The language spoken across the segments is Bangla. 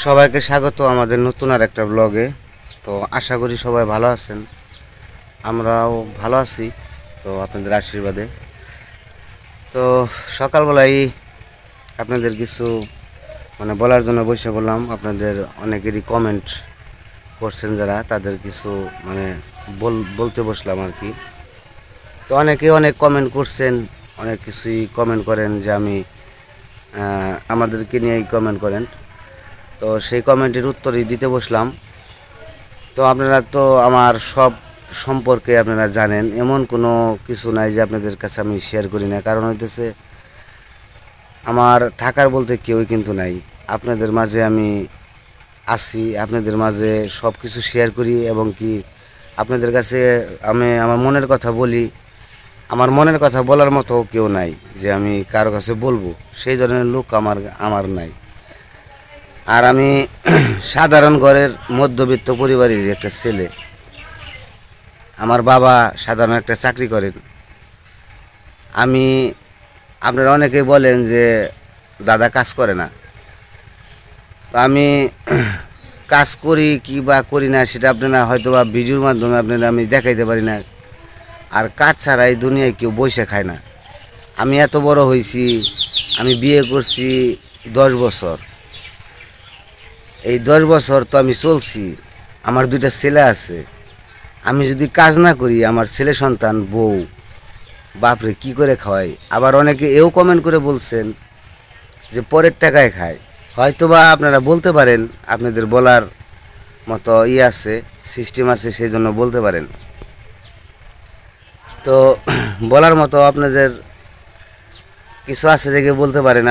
সবাইকে স্বাগত আমাদের নতুন আর একটা ব্লগে। তো আশা করি সবাই ভালো আছেন, আমরাও ভালো আছি তো আপনাদের আশীর্বাদে। তো সকালবেলায় আপনাদের কিছু বলার জন্য বসে বললাম। আপনাদের অনেকেরই কমেন্ট করছেন যারা, তাদের কিছু বলতে বসলাম আর কি। তো অনেকে অনেক কমেন্ট করছেন, অনেক কিছুই কমেন্ট করেন যে আমি আমাদেরকে নিয়েই কমেন্ট করেন। তো সেই কমেন্টের উত্তরই দিতে বসলাম। তো আপনারা তো আমার সব সম্পর্কে আপনারা জানেন, এমন কোনো কিছু নাই যে আপনাদের কাছে আমি শেয়ার করি না। কারণ হইতেছে আমার থাকার বলতে কেউই কিন্তু নাই। আপনাদের মাঝে আমি আছি, আপনাদের মাঝে সব কিছু শেয়ার করি এবং কি আপনাদের কাছে আমি আমার মনের কথা বলি। আমার মনের কথা বলার মতো কেউ নাই যে আমি কারো কাছে বলবো, সেই ধরনের লোক আমার নাই। আর আমি সাধারণ ঘরের মধ্যবিত্ত পরিবারের একটা ছেলে। আমার বাবা সাধারণ একটা চাকরি করেন। আপনারা অনেকেই বলেন যে দাদা কাজ করে না। তো আমি কাজ করি কি বা করি না সেটা আপনারা হয়তো বা ভিডিওর মাধ্যমে আপনারা আমি দেখাইতে পারি না। আর কাজ ছাড়া এই দুনিয়ায় কেউ বসে খায় না। আমি এত বড় হয়েছি, আমি বিয়ে করছি 10 বছর। এই 10 বছর তো আমি চলছি, আমার 2টা ছেলে আছে। আমি যদি কাজ না করি আমার ছেলে সন্তান বউ বাপরে কি করে খাওয়াই। আবার অনেকে এও কমেন্ট করে বলছেন যে পরের টাকায় খায়। হয়তো বা আপনারা বলতে পারেন, আপনাদের বলার মতো আছে, সিস্টেম আছে, সেই জন্য বলতে পারেন। তো বলার মতো আপনাদের কিছু আছে দেখে বলতে পারেন।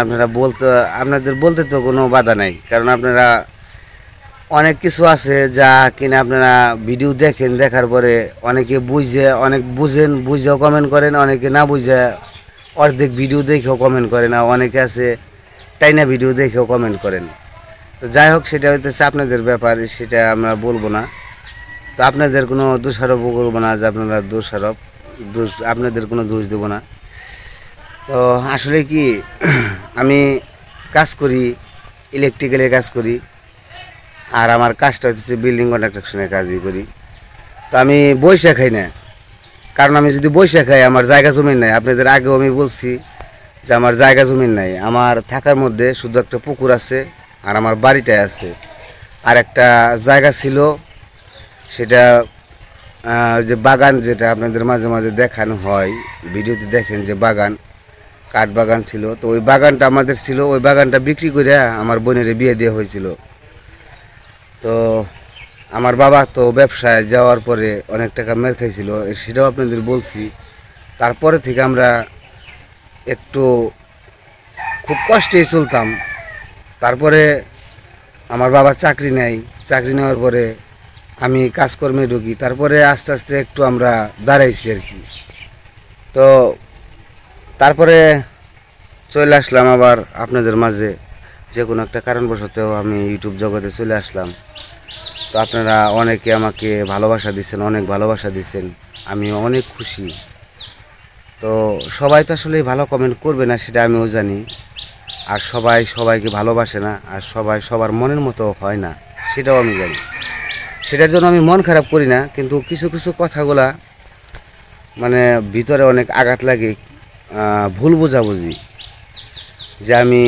আপনাদের বলতে তো কোনো বাধা নাই। কারণ আপনারা অনেক কিছু আছে যা কিনা আপনারা ভিডিও দেখেন, দেখার পরে অনেকে বুঝেও কমেন্ট করেন, অনেকে না বুঝে অর্ধেক ভিডিও দেখেও কমেন্ট করেন, আর অনেকে আছে টাইনা ভিডিও দেখেও কমেন্ট করেন। তো যাই হোক, সেটা হইতেছে আপনাদের ব্যাপার, সেটা আমরা বলবো না। তো আপনাদের কোনো দোষারোপও করবো না যে আপনারা আপনাদের কোনো দোষ দেবো না। তো আসলে কি আমি কাজ করি, ইলেকট্রিক্যালের কাজ করি, আর আমার কাজটা হচ্ছে বিল্ডিং কন্ট্রাকশনের কাজই করি। তো আমি বইসা খাই না। কারণ আমি যদি বইসা খাই আমার জায়গা জমিন নাই। আপনাদের আগেও আমি বলছি যে আমার জায়গা জমিন নাই। আমার থাকার মধ্যে শুধু একটা পুকুর আছে আর আমার বাড়িটাই আছে। আর একটা জায়গা ছিল, সেটা যে বাগান, যেটা আপনাদের মাঝে মাঝে দেখানো হয়, ভিডিওতে দেখেন যে বাগান, কাঠ বাগান ছিল। তো ওই বাগানটা আমাদের ছিল, ওই বাগানটা বিক্রি করে আমার বোনের বিয়ে দেওয়া হয়েছিল। তো আমার বাবা তো ব্যবসায় যাওয়ার পরে অনেক টাকা মের খাইছিল, সেটাও আপনাদের বলছি। তারপরে থেকে আমরা একটু খুব কষ্টেই চলতাম। তারপরে আমার বাবা চাকরি নেয়, চাকরি নেওয়ার পরে আমি কাজকর্মে ঢুকি। তারপরে আস্তে আস্তে একটু আমরা দাঁড়াইছি আর কি। তো তারপরে চলে আসলাম আবার আপনাদের মাঝে, যে কোনো একটা কারণবশত আমি ইউটিউব জগতে চলে আসলাম। তো আপনারা অনেকে আমাকে ভালোবাসা দিচ্ছেন, অনেক ভালোবাসা দিচ্ছেন, আমি অনেক খুশি। তো সবাই তো আসলে ভালো কমেন্ট করবে না, সেটা আমিও জানি। আর সবাই সবাইকে ভালোবাসে না, আর সবাই সবার মনের মতো হয় না, সেটাও আমি জানি। সেটার জন্য আমি মন খারাপ করি না, কিন্তু কিছু কিছু কথাগুলা ভিতরে অনেক আঘাত লাগে। ভুল বোঝাবুঝি যে আমি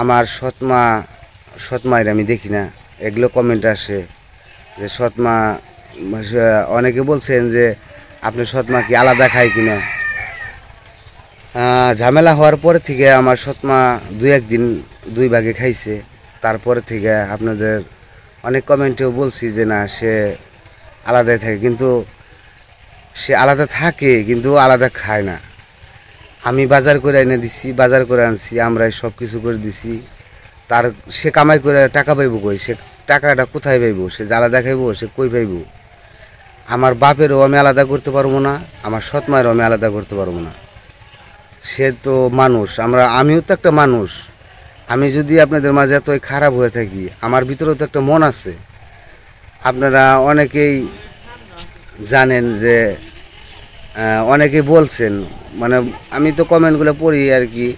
আমার সৎমায়ের আমি দেখি না, এগুলো কমেন্ট আসে যে সৎমা। অনেকে বলছেন যে আপনি সৎমা কি আলাদা খায় কিনা। ঝামেলা হওয়ার পরে থেকে আমার সৎমা 2-1 দিন 2 ভাগে খাইছে। তারপরে থেকে আপনাদের অনেক কমেন্টেও বলছি যে না, সে আলাদাই থাকে, কিন্তু সে আলাদা থাকে কিন্তু আলাদা খায় না। আমি বাজার করে এনে দিছি, বাজার করে আনছি, আমরাই সব কিছু করে দিছি। সে কামাই করে টাকা পাইব কই? সে টাকাটা কোথায় পাইব? সে আলাদা খাইব, সে কই পাইব? আমার বাপেরও আমি আলাদা করতে পারবো না, আমার সৎ মায়েরও আমি আলাদা করতে পারবো না। সে তো মানুষ, আমিও তো একটা মানুষ। আমি যদি আপনাদের মাঝে এতই খারাপ হয়ে থাকি, আমার ভিতরেও তো একটা মন আছে। আপনারা অনেকেই জানেন যে অনেকেই বলছেন, আমি তো কমেন্টগুলো পড়ি আর কি,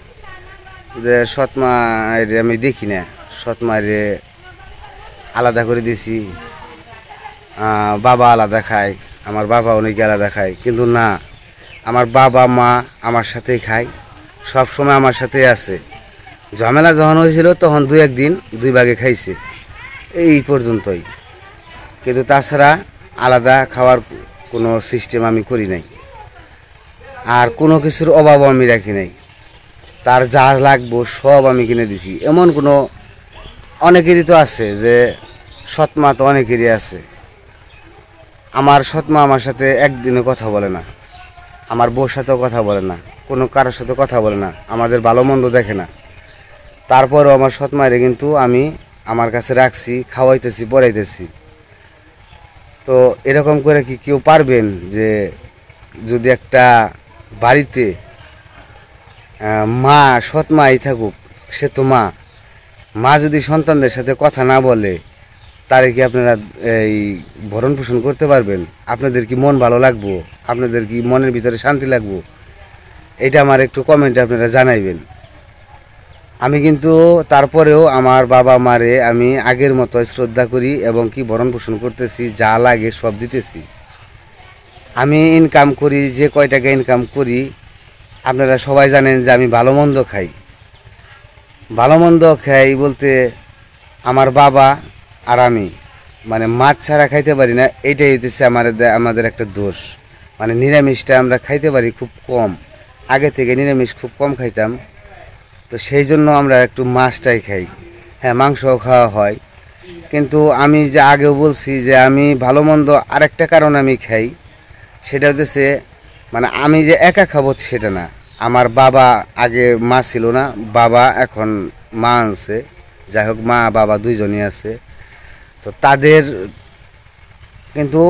যে সৎ মায়ের আমি দেখি না, সৎ মায়ের আলাদা করে দিছি, বাবা আলাদা খায়, আমার বাবা অনেকে আলাদা খায়, কিন্তু না, আমার বাবা মা আমার সাথেই খায়, সব সময় আমার সাথেই আছে। ঝামেলা যখন হয়েছিল তখন দুই একদিন দুই ভাগে খাইছে, এই পর্যন্তই। কিন্তু তাছাড়া আলাদা খাওয়ার কোনো সিস্টেম আমি করি নাই, আর কোনো কিছুর অভাবও আমি রাখি নাই। তার যা লাগবো সব আমি কিনে দিছি। এমন কোনো অনেকেরই তো আছে যে সৎমা, তো অনেকেরই আছে। আমার সৎমা আমার সাথে একদিনও কথা বলে না, আমার বউর সাথেও কথা বলে না, কোনো কারোর সাথে কথা বলে না, আমাদের ভালো মন্দ দেখে না। তারপরও আমার সৎমারে কিন্তু আমি আমার কাছে রাখছি, খাওয়াইতেছি, পড়াইতেছি। তো এরকম করে কি কেউ পারবেন যে যদি একটা বাড়িতে মা, সৎমাই থাকুক, সে তো মা, মা যদি সন্তানদের সাথে কথা না বলে, তারে কি আপনারা এই ভরণ পোষণ করতে পারবেন? আপনাদের কি মন ভালো লাগবো? আপনাদের কি মনের ভিতরে শান্তি লাগবো? এটা আমার একটু কমেন্টে আপনারা জানাইবেন। আমি কিন্তু তারপরেও আমার বাবা মারে আমি আগের মতো শ্রদ্ধা করি এবং কি ভরণ পোষণ করতেছি, যা লাগে সব দিতেছি। আমি ইনকাম করি, যে কয় টাকা ইনকাম করি, আপনারা সবাই জানেন যে আমি ভালো মন্দ খাই। ভালো মন্দ খাই বলতে আমার বাবা আর আমি, মানে মাছ ছাড়া খাইতে পারি না, এইটাই হইতেছে আমাদের একটা দোষ। মানে নিরামিষটা আমরা খাইতে পারি খুব কম, আগে থেকে নিরামিষ খুব কম খাইতাম। তো সেই জন্য আমরা একটু মাছটাই খাই। হ্যাঁ, মাংসও খাওয়া হয়, কিন্তু আমি যে আগেও বলছি যে আমি ভালো মন্দ আরেকটা কারণ আমি খাই, সেটা হচ্ছে মানে আমি যে একা খাবো সেটা না। আমার বাবা আগে মা ছিল না, বাবা এখন মা আনছে, যাই হোক মা বাবা দুইজনই আছে। তো তাদের কিন্তু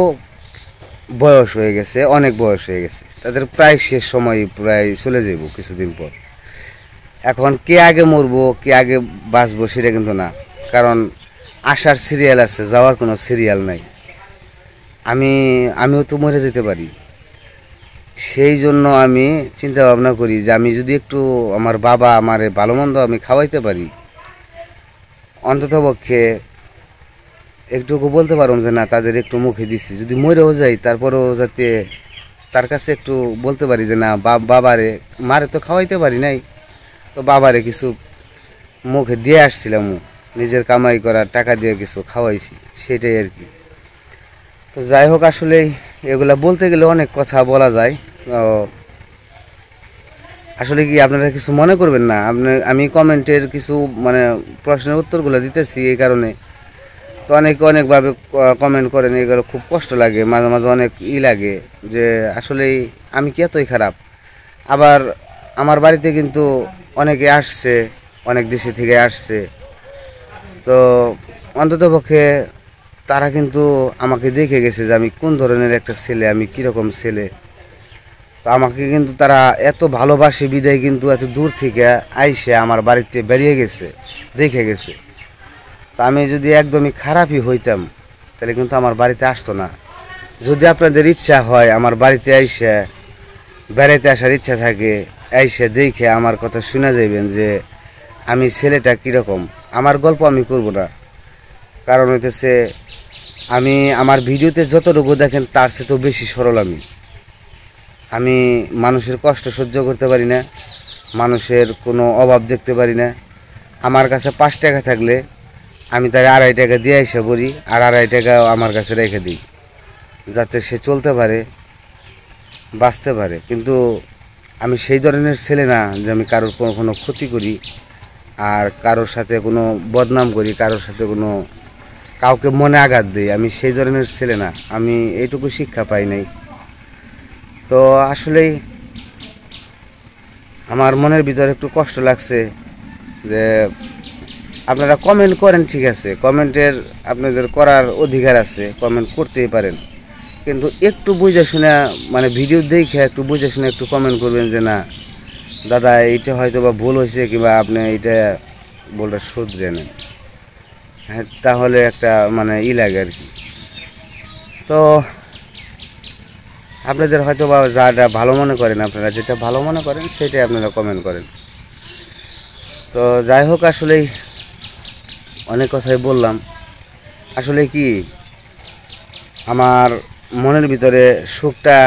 বয়স হয়ে গেছে, অনেক বয়স হয়ে গেছে, তাদের প্রায় শেষ সময়, প্রায় চলে যাব কিছুদিন পর। এখন কে আগে মরবো, কে আগে বাঁচবো সেটা কিন্তু না, কারণ আসার সিরিয়াল আছে, যাওয়ার কোনো সিরিয়াল নাই। আমিও তো মরে যেতে পারি। সেই জন্য আমি চিন্তা ভাবনা করি যে আমি যদি একটু আমার বাবা আমারে ভালো মন্দ আমি খাওয়াইতে পারি, অন্ততপক্ষে একটুকু বলতে পারলাম যে না, তাদের একটু মুখে দিচ্ছি। যদি মরেও যাই তারপরেও যাতে তার কাছে একটু বলতে পারি যে না, বাবারে, মারে তো খাওয়াইতে পারি নাই, তো বাবারে কিছু মুখে দিয়ে আসছিলাম, নিজের কামাই করার টাকা দিয়ে কিছু খাওয়াইছি, সেটাই আর কি। তো যাই হোক, আসলে এগুলা বলতে গেলে অনেক কথা বলা যায়। আসলে কি আপনারা কিছু মনে করবেন না, আমি কমেন্টের কিছু মানে প্রশ্নের উত্তরগুলো দিতেছি এই কারণে। তো অনেকভাবে কমেন্ট করেন, এগুলো খুব কষ্ট লাগে, মাঝে মাঝে অনেক লাগে যে আসলে আমি কি এতই খারাপ। আবার আমার বাড়িতে কিন্তু অনেকে আসছে, অনেক দেশে থেকে আসছে, তো অন্ততপক্ষে তারা কিন্তু আমাকে দেখে গেছে যে আমি কোন ধরনের একটা ছেলে, আমি কীরকম ছেলে। তো আমাকে কিন্তু তারা এত ভালোবাসে বিদায় কিন্তু এত দূর থেকে আইসে আমার বাড়িতে বেরিয়ে গেছে, দেখে গেছে। তা আমি যদি একদমই খারাপই হইতাম তাহলে কিন্তু আমার বাড়িতে আসতো না। যদি আপনাদের ইচ্ছা হয় আমার বাড়িতে আইসে বেড়াইতে আসার ইচ্ছা থাকে, আইসে দেখে আমার কথা শুনে যাবেন যে আমি ছেলেটা কীরকম। আমার গল্প আমি করব না, কারণ হইতেছে আমি আমার ভিডিওতে যতটুকু দেখেন তার চেয়ে তো বেশি সরল। আমি মানুষের কষ্ট সহ্য করতে পারি না, মানুষের কোনো অভাব দেখতে পারি না। আমার কাছে 5 টাকা থাকলে আমি তার 2.5 টাকা দিয়ে এসে পড়ি, আর 2.5 টাকা আমার কাছে রেখে দিই, যাতে সে চলতে পারে, বাঁচতে পারে। কিন্তু আমি সেই ধরনের ছেলে না যে আমি কারোর কোনো ক্ষতি করি, আর কারোর সাথে কোনো বদনাম করি, কারোর সাথে কাউকে মনে আঘাত দিই। আমি সেই ধরনের ছেলে না, আমি এইটুকু শিক্ষা পাই নাই। তো আসলেই আমার মনের ভিতরে একটু কষ্ট লাগছে যে আপনারা কমেন্ট করেন, ঠিক আছে, কমেন্টের আপনাদের করার অধিকার আছে, কমেন্ট করতেই পারেন, কিন্তু একটু বুঝে শুনে, মানে ভিডিও দেখে একটু বুঝে শুনে একটু কমেন্ট করবেন যে না দাদা, এইটা হয়তো বা ভুল হয়েছে, কিংবা আপনি এইটা বলটা শুধরে নেন। হ্যাঁ, তাহলে একটা মানে লাগে আর কি। তো আপনাদের হয়তো বা যাটা ভালো মনে করেন, আপনারা যেটা ভালো মনে করেন সেটাই আপনারা কমেন্ট করেন। তো যাই হোক, আসলেই অনেক কথাই বললাম। আসলে কি আমার মনের ভিতরে সুখটা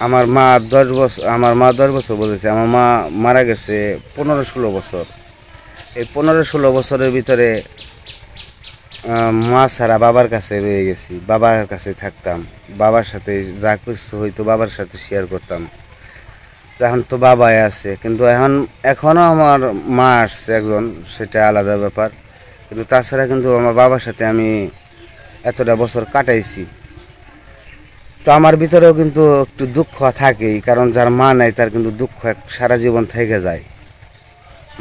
আমার মা 10 বছর বলেছে। আমার মা মারা গেছে 15-16 বছর। এই 15-16 বছরের ভিতরে মা ছাড়া বাবার কাছে রয়ে গেছি, বাবার কাছে থাকতাম, বাবার সাথে যা কিছু হইতো বাবার সাথে শেয়ার করতাম। এখন তো বাবাই আছে, কিন্তু এখনও আমার মা আসছে একজন, সেটা আলাদা ব্যাপার। কিন্তু তাছাড়া কিন্তু আমার বাবার সাথে আমি এতটা বছর কাটাইছি। তো আমার ভিতরেও কিন্তু একটু দুঃখ থাকেই, কারণ যার মা নাই তার কিন্তু দুঃখ সারা জীবন থেকে যায়।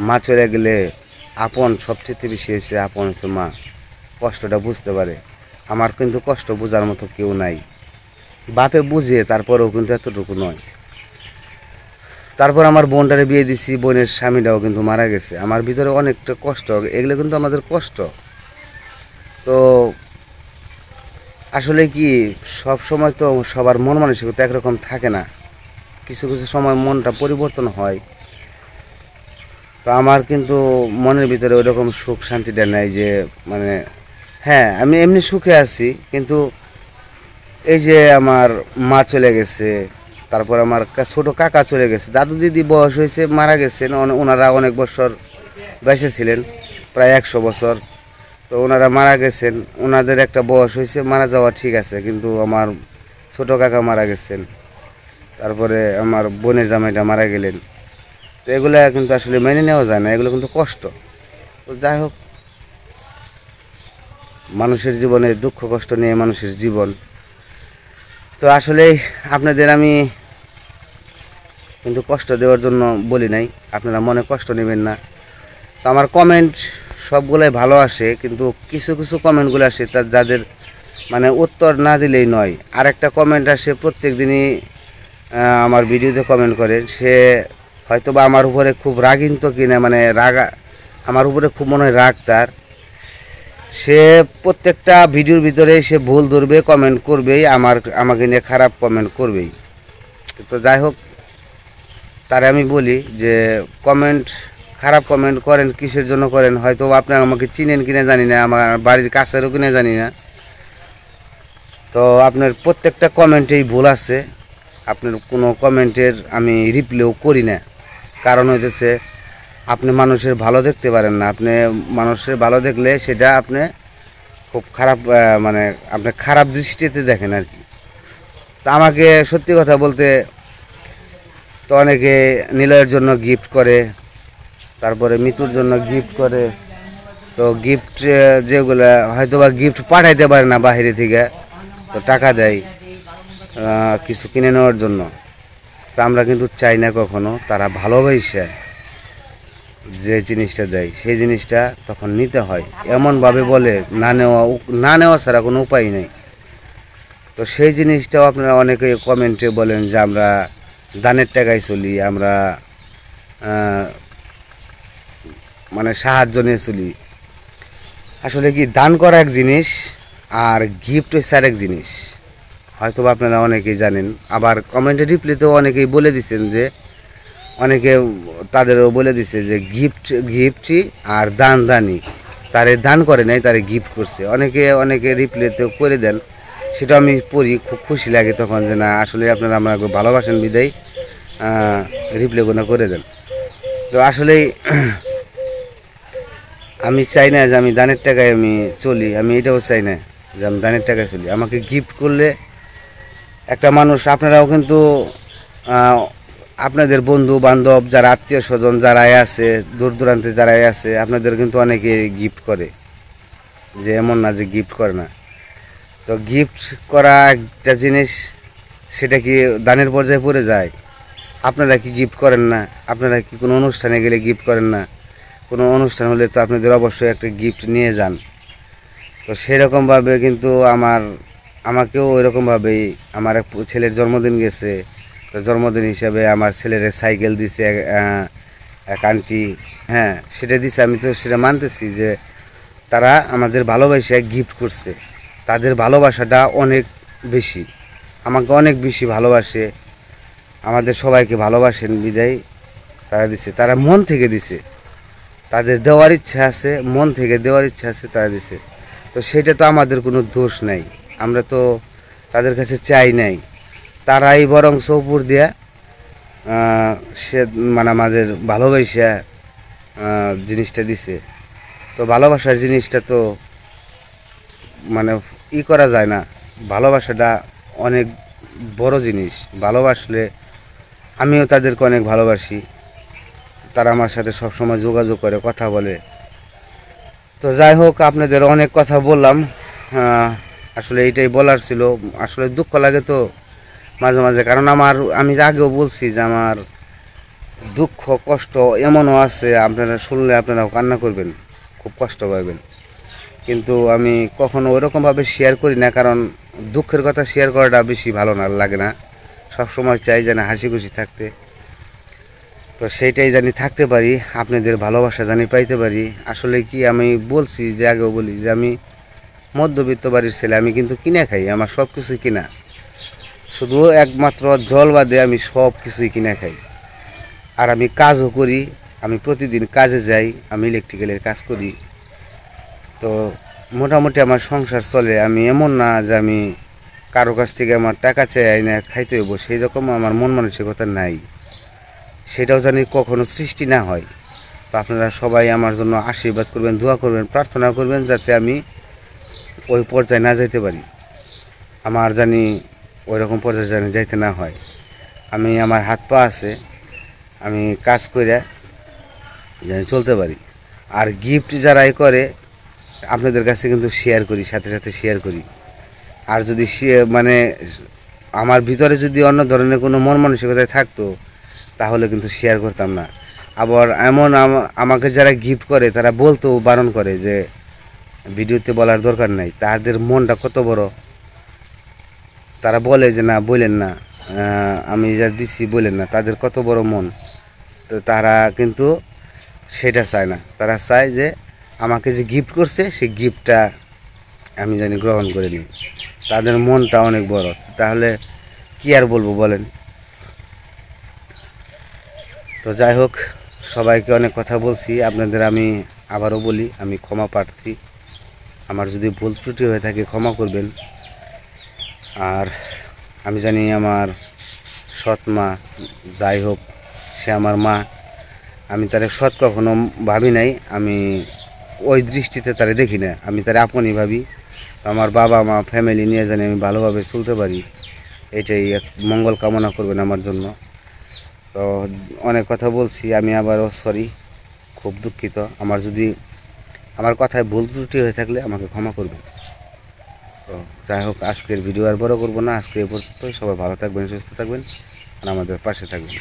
মা চলে গেলে আপন সবচেয়ে বেশি হয়েছে, আপন হচ্ছে মা, কষ্টটা বুঝতে পারে। আমার কিন্তু কষ্ট বোঝার মতো কেউ নাই। বাপে বুঝে, তারপরেও কিন্তু এতটুকু নয়। তারপর আমার বোনটারে বিয়ে দিছি, বোনের স্বামীটাও কিন্তু মারা গেছে। আমার ভিতরে অনেকটা কষ্ট, এগুলো কিন্তু আমাদের কষ্ট। তো আসলে কি সব সময় তো সবার মন মানসিকতা একরকম থাকে না, কিছু কিছু সময় মনটা পরিবর্তন হয়। তো আমার কিন্তু মনের ভিতরে ওইরকম সুখ শান্তিটা নেই যে মানে, হ্যাঁ আমি এমনি সুখে আছি, কিন্তু এই যে আমার মা চলে গেছে, তারপর আমার ছোট কাকা চলে গেছে, দাদু দিদি বয়স হয়েছে মারা গেছেন, ওনারা অনেক বছর বেঁচে ছিলেন, প্রায় 100 বছর। তো ওনারা মারা গেছেন, ওনাদের একটা বয়স হয়েছে, মারা যাওয়া ঠিক আছে, কিন্তু আমার ছোট কাকা মারা গেছেন, তারপরে আমার বোনের জামাইটা মারা গেলেন। তো এগুলো কিন্তু আসলে মেনে নেওয়া যায় না, এগুলো কিন্তু কষ্ট। তো যাই হোক, মানুষের জীবনে দুঃখ কষ্ট নিয়ে মানুষের জীবন। তো আসলে আপনাদের আমি কিন্তু কষ্ট দেওয়ার জন্য বলি নাই, আপনারা মনে কষ্ট নেবেন না। তো আমার কমেন্ট সবগুলোই ভালো আসে, কিন্তু কিছু কিছু কমেন্টগুলো আসে তার যাদের মানে উত্তর না দিলেই নয়। আর একটা কমেন্ট আসে প্রত্যেক দিনই আমার ভিডিওতে কমেন্ট করে, সে হয়তো বা আমার উপরে খুব রাগিন্ত কিনা, মানে আমার উপরে খুব মনে হয় রাগ তার। সে প্রত্যেকটা ভিডিওর ভিতরে সে ভুল ধরবে, কমেন্ট করবেই, আমাকে নিয়ে খারাপ কমেন্ট করবেই। তো যাই হোক, তারে আমি বলি যে খারাপ কমেন্ট করেন কিসের জন্য করেন, হয়তো আপনারা আমাকে চিনেন কিনা জানি না, আমার বাড়ির কাছেরও কিনা জানি না। তো আপনার প্রত্যেকটা কমেন্টেই ভুল আছে, আপনার কোনো কমেন্টের আমি রিপ্লাইও করি না। কারণ হইতেছে আপনি মানুষের ভালো দেখতে পারেন না, আপনি মানুষের ভালো দেখলে সেটা আপনি খুব খারাপ, মানে আপনি খারাপ দৃষ্টিতে দেখেন আর কি। তো আমাকে সত্যি কথা বলতে, তো অনেকে নিলয়ের জন্য গিফট করে, তারপরে মৃত্যুর জন্য গিফট করে। তো গিফট যেগুলো হয়তো বা গিফট পাঠাইতে পারে না বাইরে থেকে, তো টাকা দেয় কিছু কিনে নেওয়ার জন্য। তো আমরা কিন্তু চাই না কখনো তারা ভালোবাসে যে জিনিসটা দেয় সেই জিনিসটা তখন নিতে হয়, এমনভাবে বলে না নেওয়া ছাড়া কোনো উপায় নেই। তো সেই জিনিসটাও আপনারা অনেকে কমেন্টে বলেন যে আমরা দানের টাকায় চলি, আমরা মানে সাহায্য নিয়ে চলি। আসলে কি দান করা এক জিনিস, আর গিফট হচ্ছে আরেক জিনিস, হয়তো আপনারা অনেকেই জানেন। আবার কমেন্টে রিপ্লাইতেও অনেকেই বলে দিচ্ছেন যে, অনেকে তাদেরও বলে দিছে যে গিফটই আর দানই, তারে দান করে নাই, তারে গিফট করছে। অনেকে রিপ্লাইতেও করে দেন, সেটা আমি পড়ি, খুব খুশি লাগে তখন যে না আসলে আপনারা আমাকে ভালোবাসেন বিদায় রিপ্লাইগুলো করে দেন। তো আসলেই আমি চাই না যে আমি দানের টাকায় আমি চলি, আমি এটাও চাই না যে আমি দানের টাকায় চলি। আমাকে গিফট করলে একটা মানুষ, আপনারাও কিন্তু আপনাদের বন্ধু বান্ধব যারা আত্মীয় স্বজন যারাই আছে, দূর দূরান্তে যারাই আছে, আপনাদের কিন্তু অনেকে গিফট করে, যে এমন না যে গিফট করে না। তো গিফট করা একটা জিনিস, সেটা কি দানের পর্যায়ে পড়ে যায়? আপনারা কি গিফট করেন না? আপনারা কি কোনো অনুষ্ঠানে গেলে গিফট করেন না? কোনো অনুষ্ঠান হলে তো আপনাদের অবশ্যই একটা গিফট নিয়ে যান। তো সেরকমভাবে কিন্তু আমাকেও ওইরকমভাবেই আমার এক ছেলের জন্মদিন গেছে, তো জন্মদিন হিসাবে আমার ছেলের সাইকেল দিছে এক আন্টি, হ্যাঁ সেটা দিছে। আমি তো সেটা মানতেছি যে তারা আমাদের ভালোবাসা গিফট করছে, তাদের ভালোবাসাটা অনেক বেশি, আমাকে অনেক বেশি ভালোবাসে, আমাদের সবাইকে ভালোবাসেন বিদায় তারা দিছে, তারা মন থেকে দিছে, তাদের দেওয়ার ইচ্ছা আছে, মন থেকে দেওয়ার ইচ্ছা আছে, তারা দিছে। তো তো সেটা তো আমাদের কোনো দোষ নাই, আমরা তো তাদের কাছে চাই নাই, তারাই বরং উপর দিয়া সে মানে আমাদের ভালোবাসা জিনিসটা দিছে। তো ভালোবাসার জিনিসটা তো মানে করা যায় না, ভালোবাসাটা অনেক বড় জিনিস। ভালোবাসলে আমিও তাদেরকে অনেক ভালোবাসি, তারা আমার সাথে সবসময় যোগাযোগ করে, কথা বলে। তো যাই হোক, আপনাদের অনেক কথা বললাম, আসলে এইটাই বলার ছিল। আসলে দুঃখ লাগে তো মাঝে মাঝে, কারণ আমি আগেও বলছি যে আমার দুঃখ কষ্ট এমনও আছে, আপনারা শুনলে আপনারাও কান্না করবেন, খুব কষ্ট পাবেন। কিন্তু আমি কখনো ওইরকমভাবে শেয়ার করি না, কারণ দুঃখের কথা শেয়ার করাটা বেশি ভালো লাগে না। সবসময় চাই যেন হাসি খুশি থাকতে, তো সেইটাই জানি থাকতে পারি, আপনাদের ভালোবাসা জানি পাইতে পারি। আসলে কি, আমি বলছি যে আগেও বলি যে আমি মধ্যবিত্ত বাড়ির ছেলে, আমি কিন্তু কিনে খাই, আমার সব কিছুই কিনা, শুধু একমাত্র জল বাদে আমি সব কিছুই কিনে খাই। আর আমি কাজও করি, আমি প্রতিদিন কাজে যাই, আমি ইলেকট্রিক্যালের কাজ করি। তো মোটামুটি আমার সংসার চলে। আমি এমন না যে আমি কারো কাছ থেকে আমার টাকা চাই না খাইতে হইব, সেই রকম আমার মন মানসিকতা নাই, সেটাও জানি কখনো সৃষ্টি না হয়। তো আপনারা সবাই আমার জন্য আশীর্বাদ করবেন, দোয়া করবেন, প্রার্থনা করবেন, যাতে আমি ওই পর্যায়ে না যাইতে পারি, আমার জানি ওই রকম পর্যায়ে জানি যাইতে না হয়। আমি আমার হাত পা আছে, আমি কাজ করে জানি চলতে পারি। আর গিফট যারাই করে আপনাদের কাছে কিন্তু শেয়ার করি, সাথে সাথে শেয়ার করি। আর যদি মানে আমার ভিতরে যদি অন্য ধরনের কোনো মন মানসিকতায় থাকতো, তাহলে কিন্তু শেয়ার করতাম না। আবার এমন আমাকে যারা গিফট করে তারা বলতেও বারণ করে যে ভিডিওতে বলার দরকার নাই। তাদের মনটা কত বড়, তারা বলে যে না বলেন না, আমি যা দিছি বলেন না, তাদের কত বড় মন। তো তারা কিন্তু সেটা চায় না, তারা চায় যে আমাকে যে গিফট করছে সেই গিফটটা আমি জানি গ্রহণ করে নিই। তাদের মনটা অনেক বড়, তাহলে কি আর বলবো বলেন। তো যাই হোক, সবাইকে অনেক কথা বলছি, আপনাদের আমি আবারও বলি আমি ক্ষমা প্রার্থী, আমার যদি ভুল ত্রুটি হয়ে থাকে ক্ষমা করবেন। আর আমি জানি আমার সৎ মা, যাই হোক সে আমার মা, আমি তারে সৎ কখনো ভাবি নাই, আমি ওই দৃষ্টিতে তারে দেখি না, আমি তারে আপনই ভাবি। আমার বাবা মা ফ্যামিলি নিয়ে জানি আমি ভালোভাবে চলতে পারি, এটাই এক মঙ্গল কামনা করবেন আমার জন্য। তো অনেক কথা বলছি, আমি আবারও সরি, খুব দুঃখিত। আমার কথায় ভুল ত্রুটি হয়ে থাকলে আমাকে ক্ষমা করবেন। তো যাই হোক, আজকের ভিডিও আর বড় করবো না, আজকে এ পর্যন্ত। সবাই ভালো থাকবেন, সুস্থ থাকবেন, আর আমাদের পাশে থাকবেন।